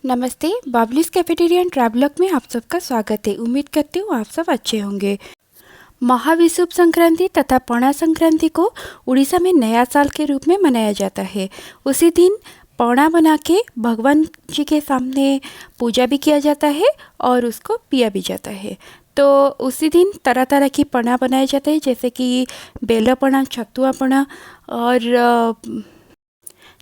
नमस्ते, बाबलीज cafeteria and travelogue में आप सबका स्वागत है। उम्मीद करती हूँ आप सब अच्छे होंगे। महाविषुव संक्रांति तथा पौना संक्रांति को उड़ीसा में नया साल के रूप में मनाया जाता है। उसी दिन पौना बना के भगवान जी के सामने पूजा भी किया जाता है और उसको पिया भी जाता है। तो उसी दिन तरह तरह की पौना बनाए जाते हैं, जैसे कि बेला पौना, छतुआ पौना और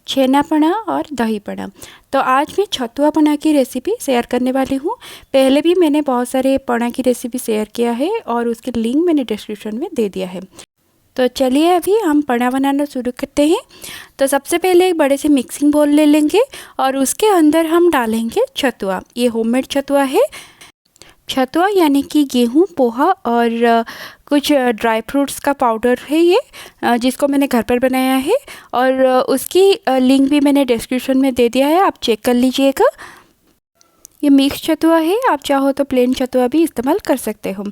छेना पना और दही पना। तो आज मैं छतुआ पना की रेसिपी शेयर करने वाली हूँ। पहले भी मैंने बहुत सारे पना की रेसिपी शेयर किया है और उसके लिंक मैंने डिस्क्रिप्शन में दे दिया है। तो चलिए अभी हम पना बनाना शुरू करते हैं। तो सबसे पहले एक बड़े से मिक्सिंग बोल ले लेंगे और उसके अंदर हम डालेंगे छतुआ। ये होममेड छतुआ है। छतुआ यानी कि गेहूँ, पोहा और कुछ ड्राई फ्रूट्स का पाउडर है ये, जिसको मैंने घर पर बनाया है और उसकी लिंक भी मैंने डिस्क्रिप्शन में दे दिया है, आप चेक कर लीजिएगा। ये मिक्स छतुआ है, आप चाहो तो प्लेन छतुआ भी इस्तेमाल कर सकते हो।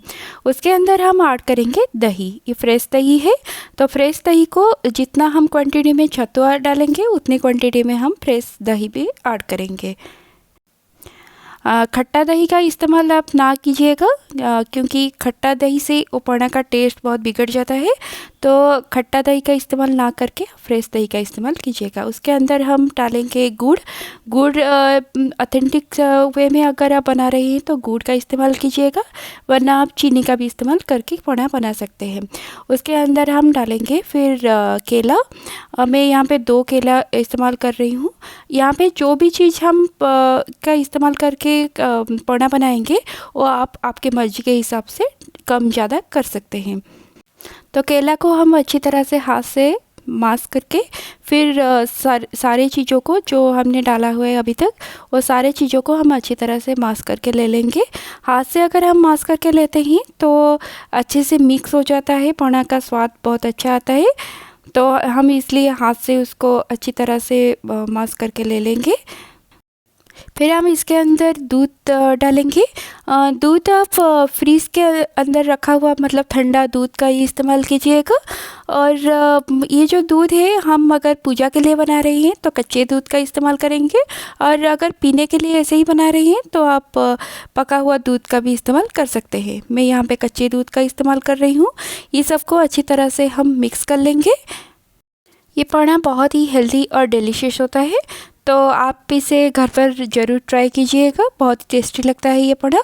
उसके अंदर हम ऐड करेंगे दही। ये फ्रेश दही है, तो फ्रेश दही को जितना हम क्वांटिटी में छतुआ डालेंगे उतनी क्वांटिटी में हम फ्रेश दही भी ऐड करेंगे। खट्टा दही का इस्तेमाल आप ना कीजिएगा, क्योंकि खट्टा दही से उपना का टेस्ट बहुत बिगड़ जाता है। तो खट्टा दही का इस्तेमाल ना करके फ्रेश दही का इस्तेमाल कीजिएगा। उसके अंदर हम डालेंगे गुड़। गुड़ ऑथेंटिक वे में अगर आप बना रहे हैं तो गुड़ का इस्तेमाल कीजिएगा, वरना आप चीनी का भी इस्तेमाल करके पौना बना सकते हैं। उसके अंदर हम डालेंगे फिर केला। मैं यहाँ पे 2 केला इस्तेमाल कर रही हूँ। यहाँ पे जो भी चीज़ हम का इस्तेमाल करके पौना बनाएंगे वो आप आपके मर्जी के हिसाब से कम ज़्यादा कर सकते हैं। तो केला को हम अच्छी तरह से हाथ से माश करके फिर सारे चीज़ों को जो हमने डाला हुआ है अभी तक, वो सारे चीज़ों को हम अच्छी तरह से माश करके ले लेंगे। हाथ से अगर हम माश करके लेते हैं तो अच्छे से मिक्स हो जाता है, पौना का स्वाद बहुत अच्छा आता है। तो हम इसलिए हाथ से उसको अच्छी तरह से माश करके ले लेंगे। फिर हम इसके अंदर दूध डालेंगे। दूध आप फ्रीज़ के अंदर रखा हुआ, मतलब ठंडा दूध का ही इस्तेमाल कीजिएगा। और ये जो दूध है, हम अगर पूजा के लिए बना रहे हैं तो कच्चे दूध का इस्तेमाल करेंगे, और अगर पीने के लिए ऐसे ही बना रहे हैं तो आप पका हुआ दूध का भी इस्तेमाल कर सकते हैं। मैं यहाँ पे कच्चे दूध का इस्तेमाल कर रही हूँ। ये सबको अच्छी तरह से हम मिक्स कर लेंगे। ये पौना बहुत ही हेल्दी और डिलीशियस होता है, तो आप इसे घर पर ज़रूर ट्राई कीजिएगा। बहुत ही टेस्टी लगता है ये पौना।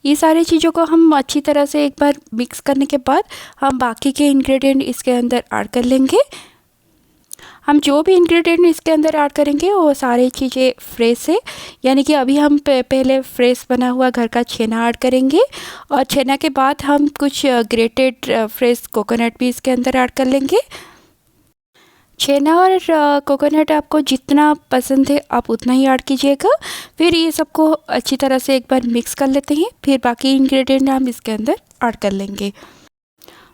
ये सारी चीज़ों को हम अच्छी तरह से एक बार मिक्स करने के बाद हम बाकी के इंग्रेडिएंट इसके अंदर ऐड कर लेंगे। हम जो भी इंग्रेडिएंट इसके अंदर ऐड करेंगे वो सारी चीज़ें फ्रेश है, यानी कि अभी हम पहले फ्रेश बना हुआ घर का छेना ऐड करेंगे, और छेना के बाद हम कुछ ग्रेटेड फ्रेश कोकोनट भी इसके अंदर ऐड कर लेंगे। छेना और कोकोनट आपको जितना पसंद है आप उतना ही ऐड कीजिएगा। फिर ये सबको अच्छी तरह से एक बार मिक्स कर लेते हैं। फिर बाकी इंग्रेडिएंट हम इसके अंदर ऐड कर लेंगे।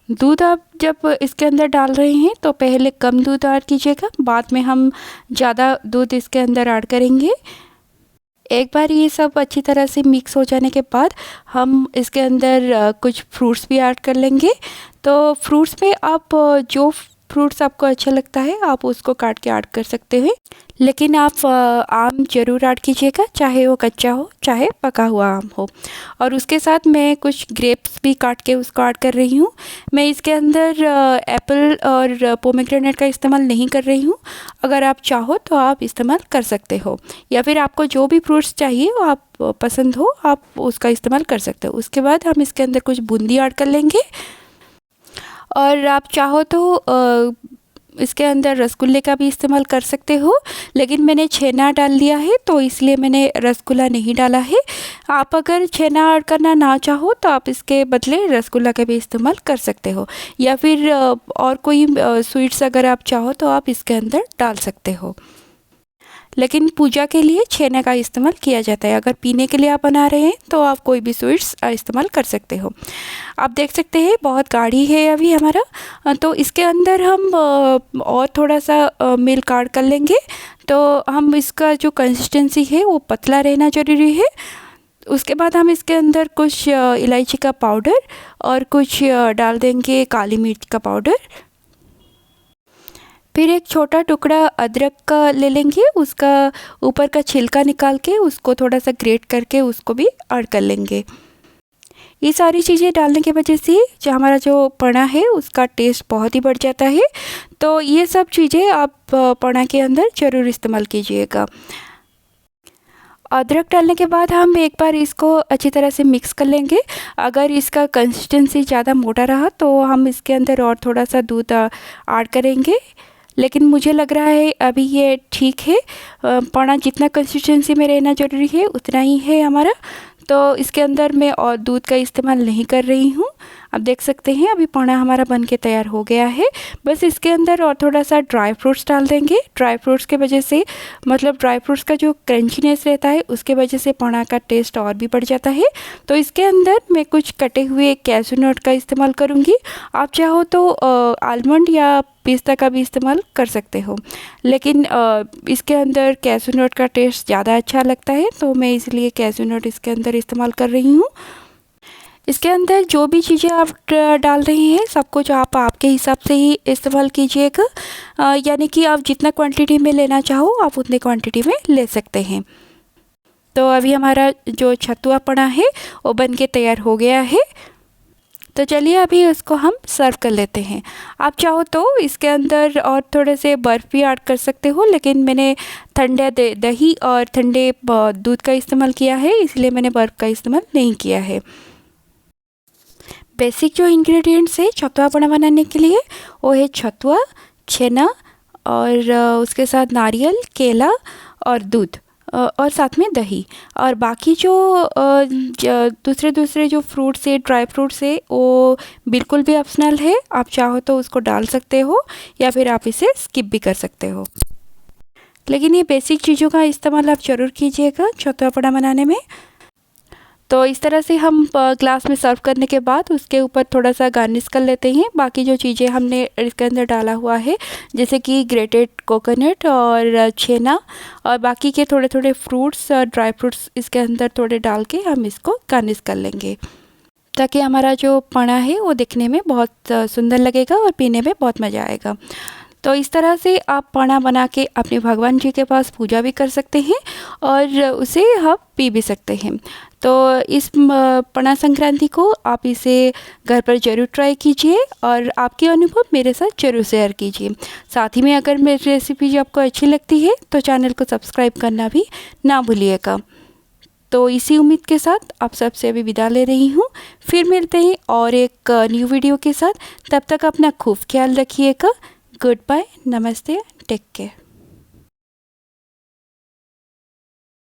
दूध आप जब इसके अंदर डाल रहे हैं तो पहले कम दूध ऐड कीजिएगा, बाद में हम ज़्यादा दूध इसके अंदर ऐड करेंगे। एक बार ये सब अच्छी तरह से मिक्स हो जाने के बाद हम इसके अंदर कुछ फ्रूट्स भी ऐड कर लेंगे। तो फ्रूट्स में आप जो फ्रूट्स आपको अच्छा लगता है आप उसको काट के ऐड कर सकते हैं, लेकिन आप आम ज़रूर ऐड कीजिएगा, चाहे वो कच्चा हो चाहे पका हुआ आम हो। और उसके साथ मैं कुछ ग्रेप्स भी काट के उसको ऐड कर रही हूँ। मैं इसके अंदर एप्पल और पोमेग्रेनेट का इस्तेमाल नहीं कर रही हूँ। अगर आप चाहो तो आप इस्तेमाल कर सकते हो, या फिर आपको जो भी फ्रूट्स चाहिए वो आप पसंद हो आप उसका इस्तेमाल कर सकते हो। उसके बाद हम इसके अंदर कुछ बूंदी ऐड कर लेंगे, और आप चाहो तो इसके अंदर रसगुल्ले का भी इस्तेमाल कर सकते हो, लेकिन मैंने छेना डाल दिया है तो इसलिए मैंने रसगुल्ला नहीं डाला है। आप अगर छेना ऐड करना ना चाहो तो आप इसके बदले रसगुल्ला का भी इस्तेमाल कर सकते हो, या फिर और कोई स्वीट्स अगर आप चाहो तो आप इसके अंदर डाल सकते हो। लेकिन पूजा के लिए छेने का इस्तेमाल किया जाता है। अगर पीने के लिए आप बना रहे हैं तो आप कोई भी स्वीट्स इस्तेमाल कर सकते हो। आप देख सकते हैं बहुत गाढ़ी है अभी हमारा, तो इसके अंदर हम और थोड़ा सा मिल्क ऐड कर लेंगे। तो हम इसका जो कंसिस्टेंसी है वो पतला रहना ज़रूरी है। उसके बाद हम इसके अंदर कुछ इलायची का पाउडर और कुछ डाल देंगे काली मिर्च का पाउडर। फिर एक छोटा टुकड़ा अदरक का ले लेंगे, उसका ऊपर का छिलका निकाल के उसको थोड़ा सा ग्रेट करके उसको भी ऐड कर लेंगे। ये सारी चीज़ें डालने की वजह से जो हमारा जो पना है उसका टेस्ट बहुत ही बढ़ जाता है। तो ये सब चीज़ें आप पना के अंदर ज़रूर इस्तेमाल कीजिएगा। अदरक डालने के बाद हम एक बार इसको अच्छी तरह से मिक्स कर लेंगे। अगर इसका कंसिस्टेंसी ज़्यादा मोटा रहा तो हम इसके अंदर और थोड़ा सा दूध ऐड करेंगे, लेकिन मुझे लग रहा है अभी ये ठीक है। पना जितना कंसिस्टेंसी में रहना ज़रूरी है उतना ही है हमारा, तो इसके अंदर मैं और दूध का इस्तेमाल नहीं कर रही हूँ। आप देख सकते हैं अभी पना हमारा बन के तैयार हो गया है। बस इसके अंदर और थोड़ा सा ड्राई फ्रूट्स डाल देंगे। ड्राई फ्रूट्स के वजह से मतलब ड्राई फ्रूट्स का जो क्रंचीनेस रहता है उसके वजह से पना का टेस्ट और भी बढ़ जाता है। तो इसके अंदर मैं कुछ कटे हुए कैशू नट का इस्तेमाल करूँगी। आप चाहो तो आलमंड या पिस्ता का भी इस्तेमाल कर सकते हो, लेकिन इसके अंदर कैशू नट का टेस्ट ज़्यादा अच्छा लगता है, तो मैं इसलिए कैशू नट इसके अंदर इस्तेमाल कर रही हूँ। इसके अंदर जो भी चीज़ें आप डाल रहे हैं सब कुछ आप आपके हिसाब से ही इस्तेमाल कीजिएगा, यानी कि आप जितना क्वांटिटी में लेना चाहो आप उतने क्वांटिटी में ले सकते हैं। तो अभी हमारा जो छतुआ पना है वो बन के तैयार हो गया है। तो चलिए अभी उसको हम सर्व कर लेते हैं। आप चाहो तो इसके अंदर और थोड़े से बर्फ़ भी ऐड कर सकते हो, लेकिन मैंने ठंडा दही और ठंडे दूध का इस्तेमाल किया है, इसलिए मैंने बर्फ़ का इस्तेमाल नहीं किया है। बेसिक जो इंग्रेडिएंट्स है छतुआ पना बनाने के लिए वो है छतुआ, छेना और उसके साथ नारियल, केला और दूध और साथ में दही। और बाकी जो दूसरे जो फ्रूट्स है, ड्राई फ्रूट्स है, वो बिल्कुल भी ऑप्शनल है। आप चाहो तो उसको डाल सकते हो या फिर आप इसे स्किप भी कर सकते हो, लेकिन ये बेसिक चीज़ों का इस्तेमाल आप ज़रूर कीजिएगा छतुआ पना बनाने में। तो इस तरह से हम ग्लास में सर्व करने के बाद उसके ऊपर थोड़ा सा गार्निश कर लेते हैं। बाकी जो चीज़ें हमने इसके अंदर डाला हुआ है जैसे कि ग्रेटेड कोकोनट और छेना और बाकी के थोड़े थोड़े फ्रूट्स और ड्राई फ्रूट्स इसके अंदर थोड़े डाल के हम इसको गार्निश कर लेंगे, ताकि हमारा जो पना है वो दिखने में बहुत सुंदर लगेगा और पीने में बहुत मज़ा आएगा। तो इस तरह से आप पना बना के अपने भगवान जी के पास पूजा भी कर सकते हैं और उसे आप पी भी सकते हैं। तो इस पना संक्रांति को आप इसे घर पर ज़रूर ट्राई कीजिए और आपके अनुभव मेरे साथ ज़रूर शेयर कीजिए। साथ ही में अगर मेरी रेसिपी जो आपको अच्छी लगती है तो चैनल को सब्सक्राइब करना भी ना भूलिएगा। तो इसी उम्मीद के साथ आप सबसे अभी विदा ले रही हूँ। फिर मिलते हैं और एक न्यू वीडियो के साथ। तब तक अपना खूब ख्याल रखिएगा। गुड बाय, नमस्ते, टेक केयर।